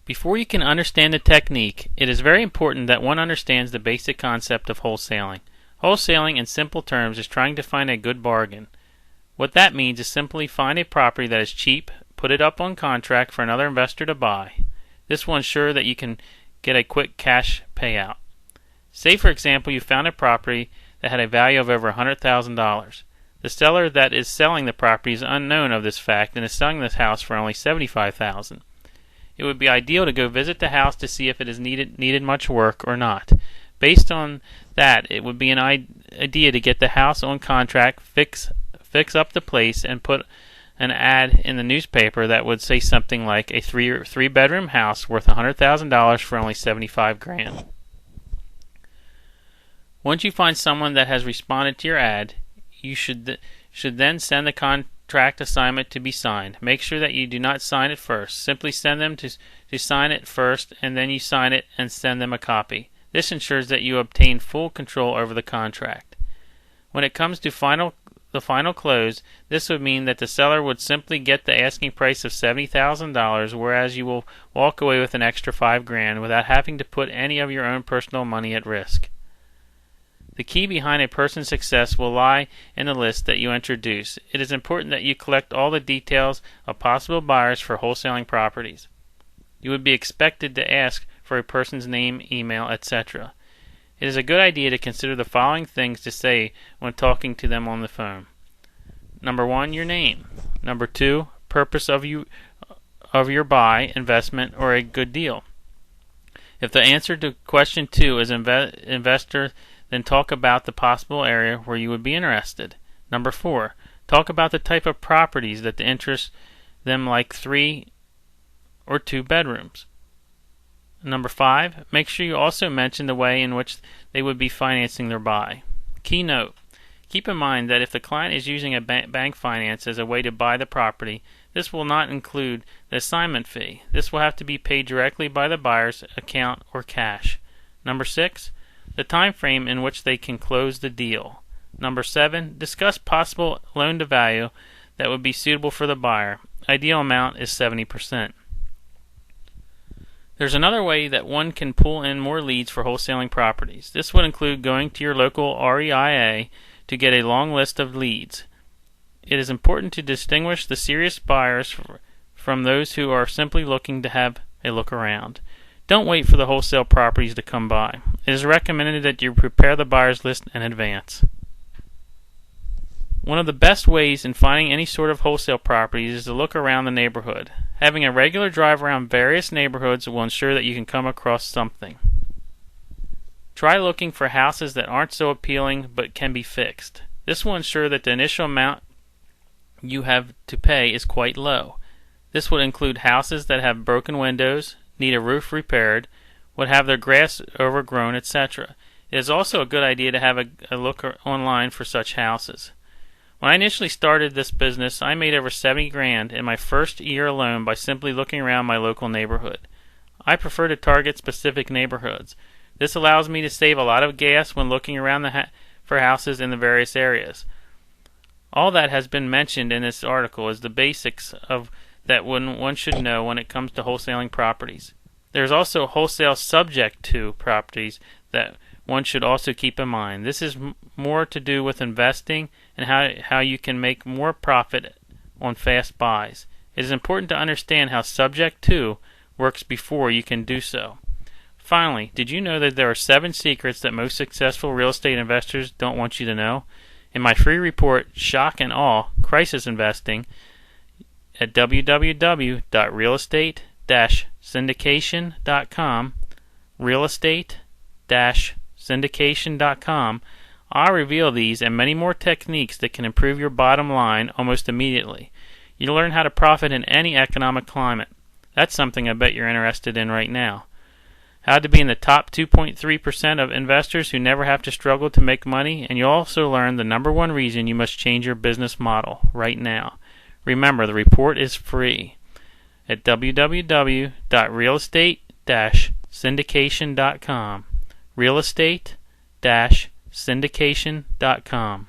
Before you can understand the technique, it is very important that one understands the basic concept of wholesaling. Wholesaling, in simple terms, is trying to find a good bargain. What that means is simply find a property that is cheap, put it up on contract for another investor to buy. This will ensure that you can get a quick cash payout. Say, for example, you found a property that had a value of over $100,000. The seller that is selling the property is unknown of this fact and is selling this house for only $75,000. It would be ideal to go visit the house to see if it is needed much work or not. Based on that, it would be an idea to get the house on contract, fix up the place, and put an ad in the newspaper that would say something like a three-bedroom house worth $100,000 for only $75,000. Once you find someone that has responded to your ad, you should then send the contract assignment to be signed. Make sure that you do not sign it first. Simply send them to sign it first, and then you sign it and send them a copy. This ensures that you obtain full control over the contract. When it comes to the final close, this would mean that the seller would simply get the asking price of $70,000, whereas you will walk away with an extra $5,000 without having to put any of your own personal money at risk. The key behind a person's success will lie in the list that you introduce. It is important that you collect all the details of possible buyers for wholesaling properties. You would be expected to ask for a person's name, email, etc. It is a good idea to consider the following things to say when talking to them on the phone. Number 1, your name. Number 2, purpose of your buy, investment, or a good deal. If the answer to question 2 is investor, then talk about the possible area where you would be interested. Number 4, talk about the type of properties that interest them, like 3 or 2 bedrooms. Number 5, make sure you also mention the way in which they would be financing their buy. Key note: keep in mind that if the client is using a bank finance as a way to buy the property, this will not include the assignment fee. This will have to be paid directly by the buyer's account or cash. Number 6, the time frame in which they can close the deal. Number 7, discuss possible loan-to-value that would be suitable for the buyer. Ideal amount is 70%. There's another way that one can pull in more leads for wholesaling properties. This would include going to your local REIA to get a long list of leads. It is important to distinguish the serious buyers from those who are simply looking to have a look around. Don't wait for the wholesale properties to come by. It is recommended that you prepare the buyer's list in advance. One of the best ways in finding any sort of wholesale properties is to look around the neighborhood. Having a regular drive around various neighborhoods will ensure that you can come across something. Try looking for houses that aren't so appealing but can be fixed. This will ensure that the initial amount you have to pay is quite low. This would include houses that have broken windows, need a roof repaired, would have their grass overgrown, etc. It is also a good idea to have a look online for such houses. When I initially started this business, I made over $70,000 in my first year alone by simply looking around my local neighborhood. I prefer to target specific neighborhoods. This allows me to save a lot of gas when looking around for houses in the various areas. All that has been mentioned in this article is the basics of that one should know when it comes to wholesaling properties. There is also wholesale subject to properties that one should also keep in mind. This is more to do with investing and how you can make more profit on fast buys. It is important to understand how subject to works before you can do so. Finally, did you know that there are 7 secrets that most successful real estate investors don't want you to know? In my free report, Shock and Awe, Crisis Investing, at www.realestate-syndication.com, realestate-syndication.com, I'll reveal these and many more techniques that can improve your bottom line almost immediately. You'll learn how to profit in any economic climate. That's something I bet you're interested in right now. How to be in the top 2.3% of investors who never have to struggle to make money, and you'll also learn the number 1 reason you must change your business model right now. Remember, the report is free at www.realestate-syndication.com, realestate-syndication.com.